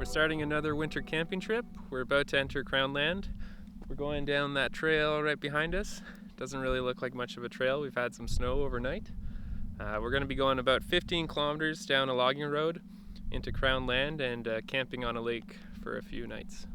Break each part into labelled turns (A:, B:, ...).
A: We're starting another winter camping trip. We're about to enter Crown Land. We're going down that trail right behind us. Doesn't really look like much of a trail. We've had some snow overnight. We're going to be going about 15 kilometers down a logging road into Crown Land and camping on a lake for a few nights.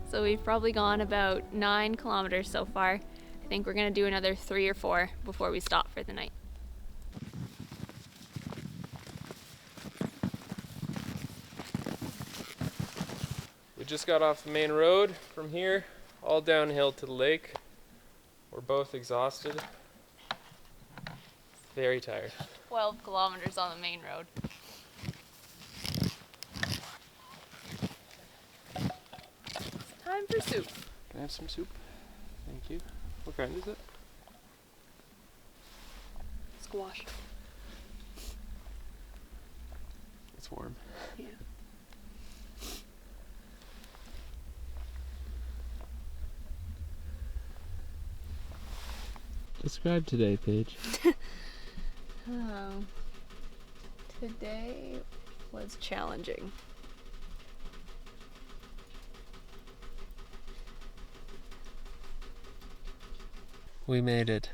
B: So we've probably gone about 9 kilometers so far. I think we're gonna do another 3 or 4 before we stop for the night.
A: We just got off the main road. From here, all downhill to the lake. We're both exhausted. Very tired.
B: 12 kilometers on the main road. Time for soup.
A: Can I have some soup? Thank you. What kind is it?
B: Squash.
A: It's warm.
B: Yeah.
A: Describe today, Paige.
B: Today was challenging.
A: We made it.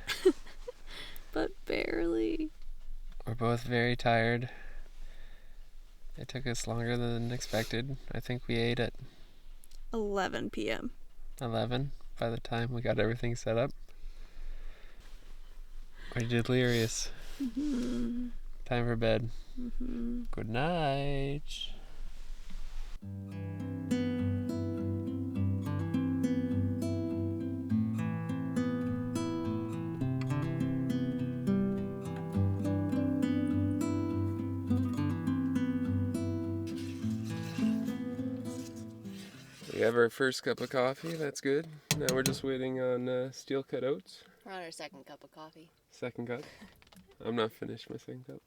B: But barely.
A: We're both very tired. It took us longer than expected. I think we ate at
B: 11 p.m.
A: 11 by the time we got everything set up. We're delirious.
B: Mm-hmm.
A: Time for bed.
B: Mm-hmm.
A: Good night. We have our first cup of coffee. That's good. Now we're just waiting on steel cut oats.
B: We're on our second cup of coffee.
A: Second cup. I'm not finished my second cup.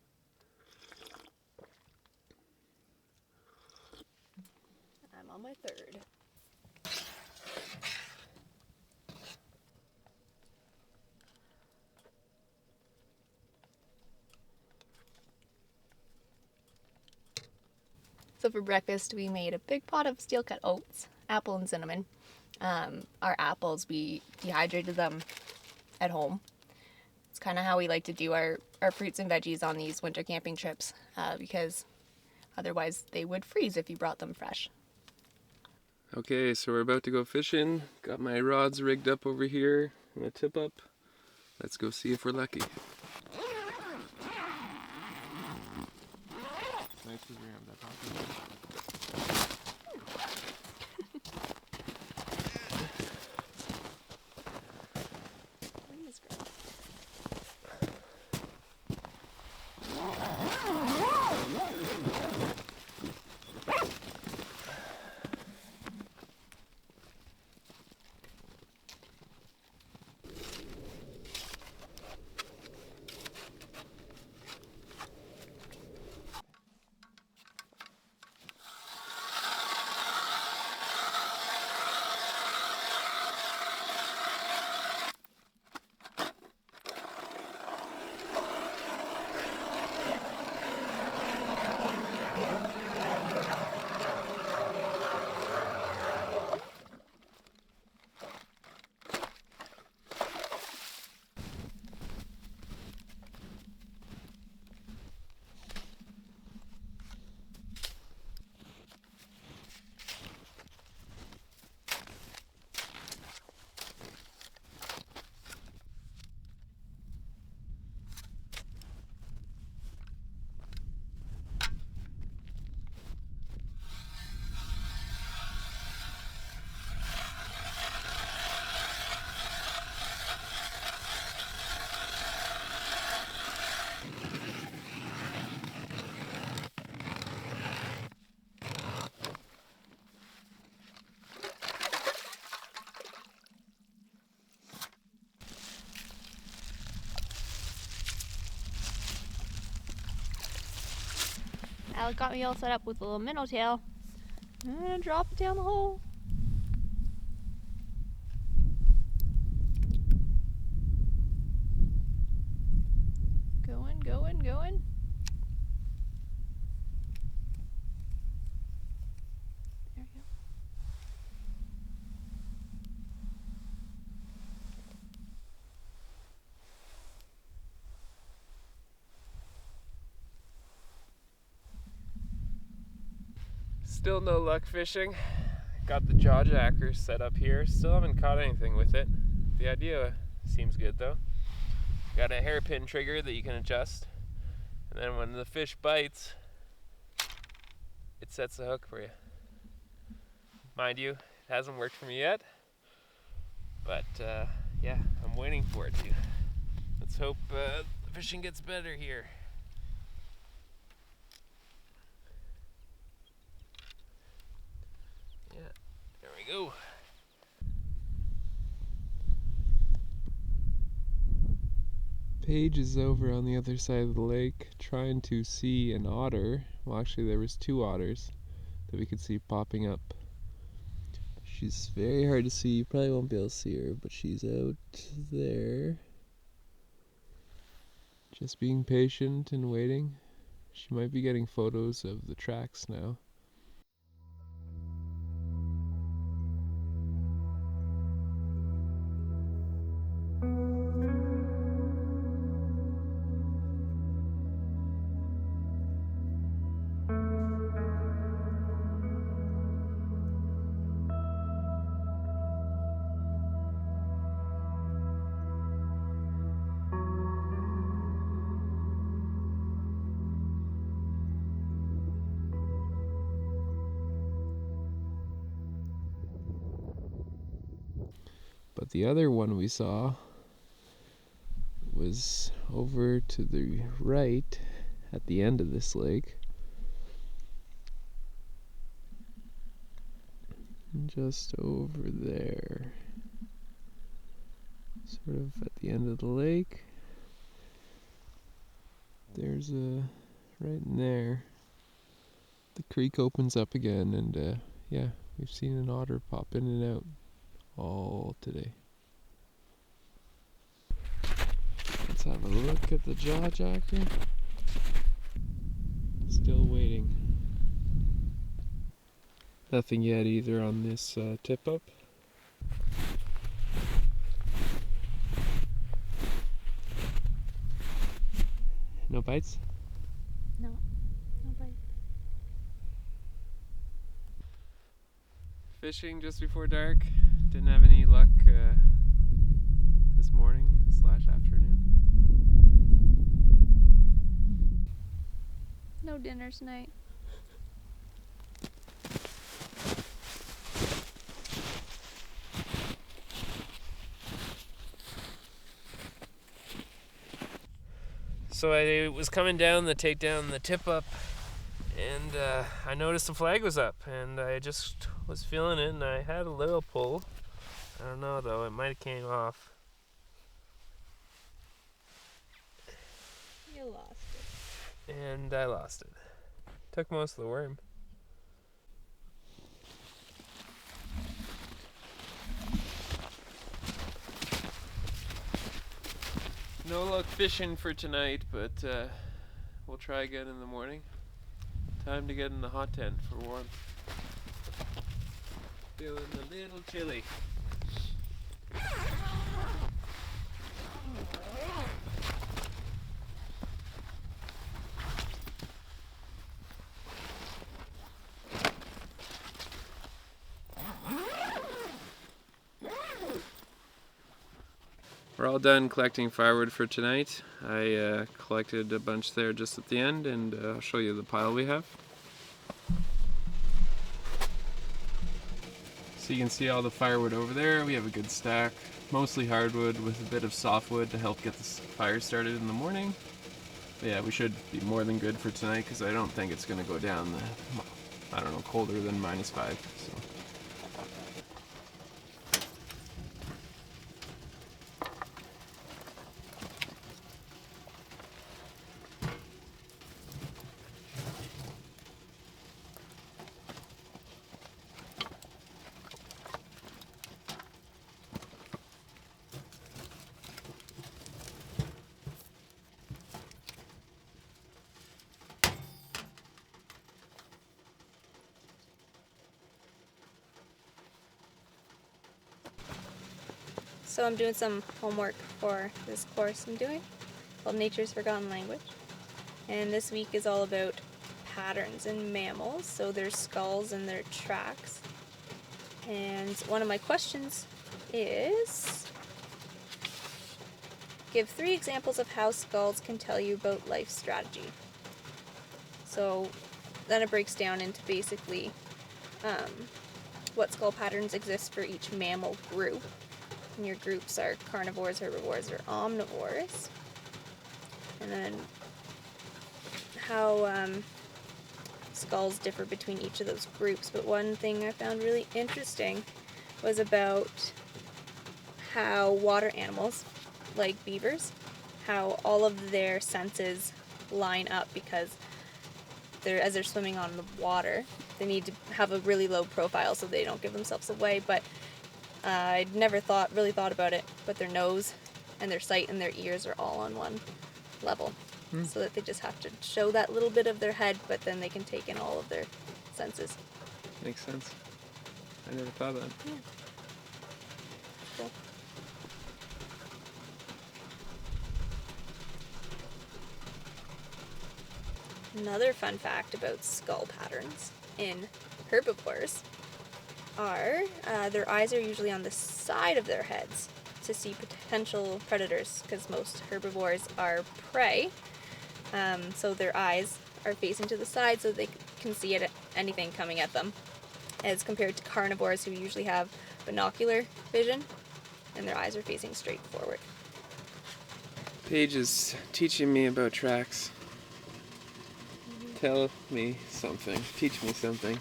B: I'm on my third. So for breakfast, we made a big pot of steel-cut oats, apple and cinnamon. Our apples, we dehydrated them at home. It's kind of how we like to do our fruits and veggies on these winter camping trips because otherwise they would freeze if you brought them fresh.
A: Okay, so we're about to go fishing. Got my rods rigged up over here and a tip up. Let's go see if we're lucky. Nice to grab that pocket.
B: Alec got me all set up with a little minnow tail. I'm gonna drop it down the hole. Going, going, going. There we go.
A: Still no luck fishing. Got the jaw jacker set up here. Still haven't caught anything with it. The idea seems good though. Got a hairpin trigger that you can adjust, and then when the fish bites, it sets the hook for you. Mind you, it hasn't worked for me yet, but yeah, I'm waiting for it to. Let's hope the fishing gets better here. Yeah, there we go. Paige is over on the other side of the lake trying to see an otter. Well, actually there was 2 otters that we could see popping up. She's very hard to see. You probably won't be able to see her, but she's out there. Just being patient and waiting. She might be getting photos of the tracks now. But the other one we saw was over to the right at the end of this lake. Just over there. Sort of at the end of the lake. There's a, right in there. The creek opens up again, and yeah, we've seen an otter pop in and out all today. Let's have a look at the jaw jacker. Still waiting. Nothing yet either on this tip up. No bites?
B: No, no bite.
A: Fishing just before dark. Didn't have any luck this morning / afternoon.
B: No dinner tonight.
A: So I was coming down to take down the tip up, and I noticed the flag was up, and I just was feeling it, and I had a little pull. I don't know though, it might have came off.
B: You lost it.
A: And I lost it. Took most of the worm. No luck fishing for tonight, but we'll try again in the morning. Time to get in the hot tent for warmth. Feeling a little chilly. We're all done collecting firewood for tonight. I collected a bunch there just at the end, and I'll show you the pile we have. So you can see all the firewood over there. We have a good stack, mostly hardwood with a bit of softwood to help get the fire started in the morning. But yeah, we should be more than good for tonight because I don't think it's going to go down, I don't know, colder than -5. So.
B: So I'm doing some homework for this course I'm doing called Nature's Forgotten Language. And this week is all about patterns in mammals, so their skulls and their tracks. And one of my questions is, give 3 examples of how skulls can tell you about life strategy. So then it breaks down into basically what skull patterns exist for each mammal group. And your groups are carnivores, herbivores, or omnivores. And then how skulls differ between each of those groups. But one thing I found really interesting was about how water animals, like beavers, how all of their senses line up because as they're swimming on the water, they need to have a really low profile so they don't give themselves away. But I'd never really thought about it, but their nose and their sight and their ears are all on one level. So that they just have to show that little bit of their head, but then they can take in all of their senses.
A: Makes sense. I never thought of that.
B: Yeah. Cool. Another fun fact about skull patterns in herbivores are their eyes are usually on the side of their heads to see potential predators, because most herbivores are prey. So their eyes are facing to the side so they can see anything coming at them, as compared to carnivores who usually have binocular vision and their eyes are facing straight forward.
A: Paige is teaching me about tracks. Tell me something. Teach me something.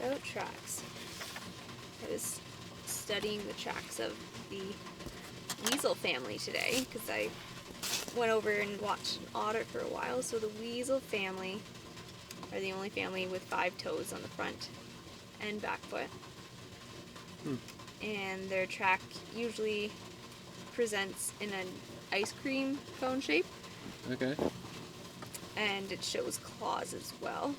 B: About tracks. I was studying the tracks of the weasel family today because I went over and watched an otter for a while. So the weasel family are the only family with 5 toes on the front and back foot. And their track usually presents in an ice cream cone shape.
A: Okay.
B: And it shows claws as well.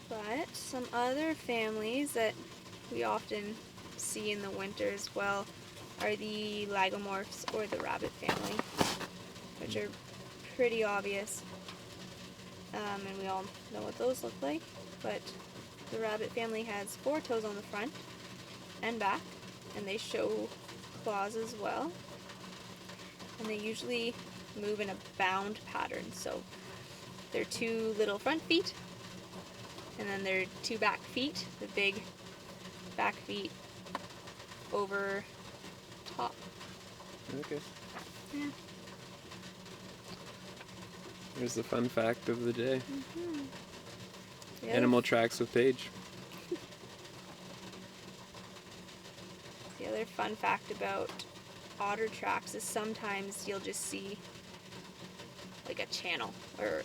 B: But some other families that we often see in the winter as well are the lagomorphs, or the rabbit family, which are pretty obvious. And we all know what those look like. But the rabbit family has 4 toes on the front and back, and they show claws as well. And they usually move in a bound pattern, so their 2 little front feet and then their 2 back feet, the big back feet over top.
A: Okay.
B: Yeah.
A: Here's the fun fact of the day.
B: The
A: Animal tracks with Paige.
B: The other fun fact about otter tracks is sometimes you'll just see like a channel, or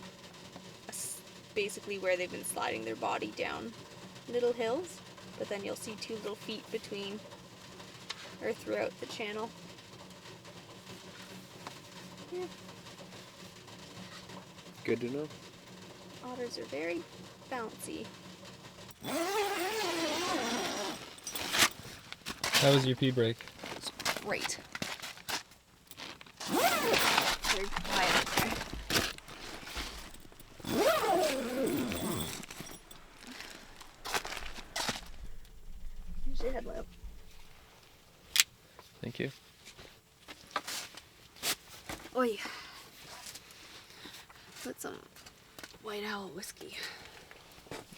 B: basically where they've been sliding their body down little hills, but then you'll see 2 little feet between or throughout the channel. Yeah.
A: Good to know.
B: Otters are very bouncy.
A: How was your pee break?
B: Great. Very quiet up there. Here's your headlamp.
A: Thank you.
B: Oi. Put some White Owl whiskey.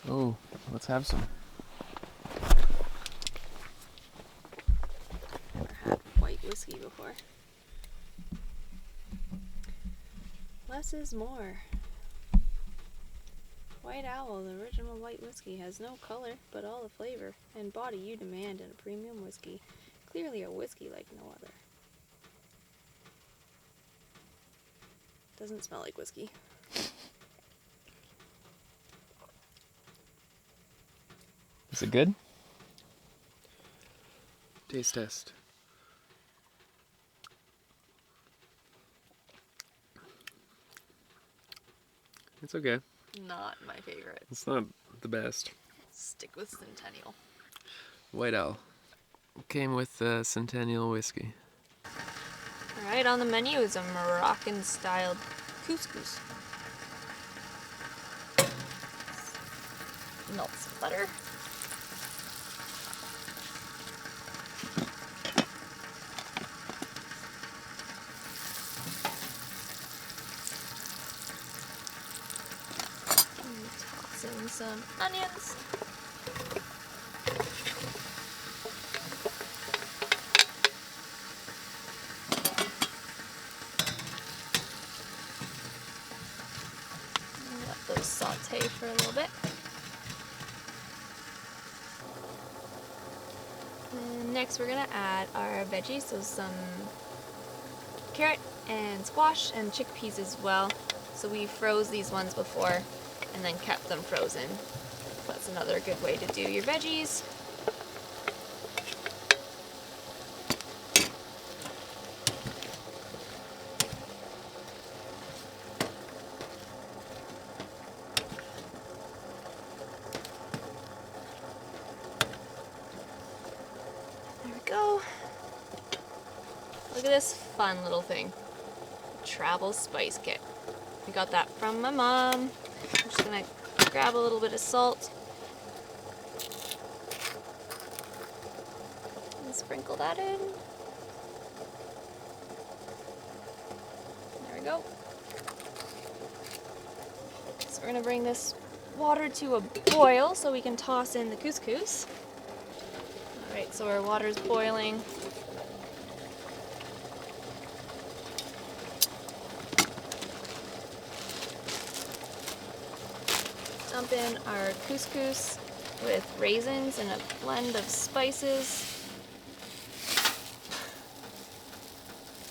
A: Oh, let's have some.
B: Never had white whiskey before. Less is more. White Owl, the original white whiskey, has no color, but all the flavor and body you demand in a premium whiskey. Clearly a whiskey like no other. Doesn't smell like whiskey.
A: Is it good? Taste test. It's okay.
B: Not my favorite.
A: It's not the best.
B: Stick with Centennial.
A: White Owl. Came with Centennial whiskey.
B: Alright, on the menu is a Moroccan-styled couscous. Melt some butter. And toss in some onions. And let those saute for a little bit. And next we're gonna add our veggies, so some carrot and squash and chickpeas as well. So we froze these ones before and then kept them frozen. That's another good way to do your veggies. There we go. Look at this fun little thing. Travel spice kit. We got that from my mom. I'm just gonna grab a little bit of salt and sprinkle that in. There we go. So we're gonna bring this water to a boil so we can toss in the couscous. Alright, so our water's boiling. Dump in our couscous with raisins and a blend of spices.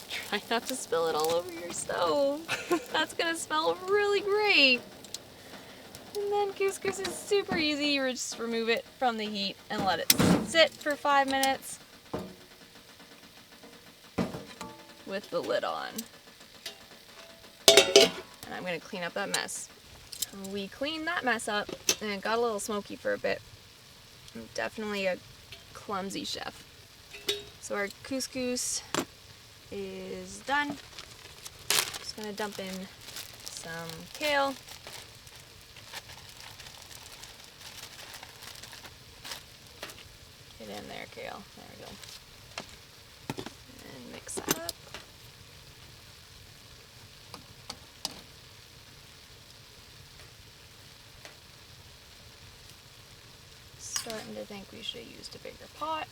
B: Try not to spill it all over your stove. That's gonna smell really great. And then couscous is super easy. You just remove it from the heat and let it sit for 5 minutes with the lid on. And I'm gonna clean up that mess. We cleaned that mess up and it got a little smoky for a bit. I'm definitely a clumsy chef. So our couscous is done. Just gonna dump in some kale. Get in there, kale. There we go. And mix that up. Starting to think we should have used a bigger pot.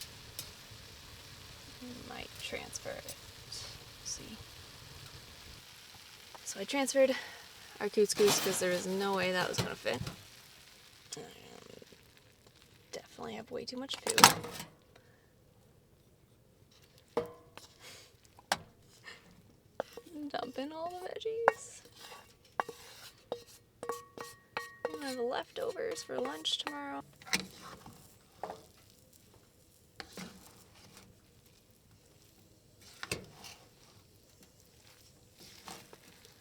B: Might transfer it. Let's see. So I transferred our couscous because there was no way that was going to fit. Definitely have way too much food. Dump in all the veggies. I'm gonna have leftovers for lunch tomorrow.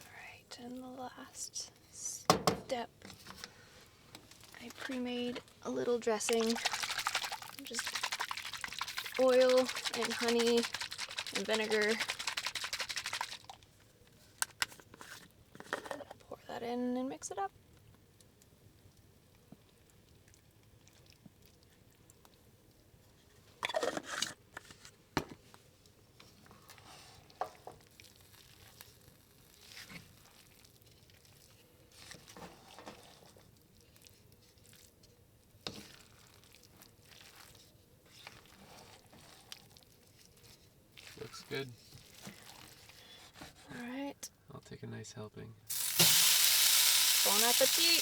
B: Alright, and the last step. I pre-made a little dressing. Just oil and honey and vinegar. Pour that in and mix it up.
A: Looks good.
B: Alright.
A: I'll take a nice helping.
B: Bon appetit!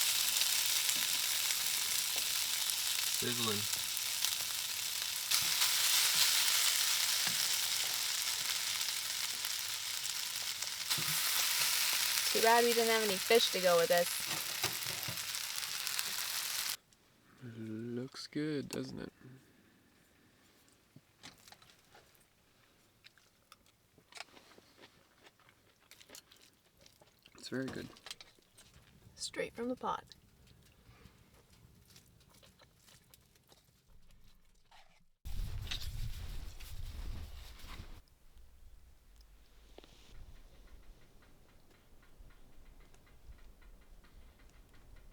A: Sizzling.
B: Too bad we didn't have any fish to go with this.
A: Looks good, doesn't it? It's very good.
B: Straight from the pot.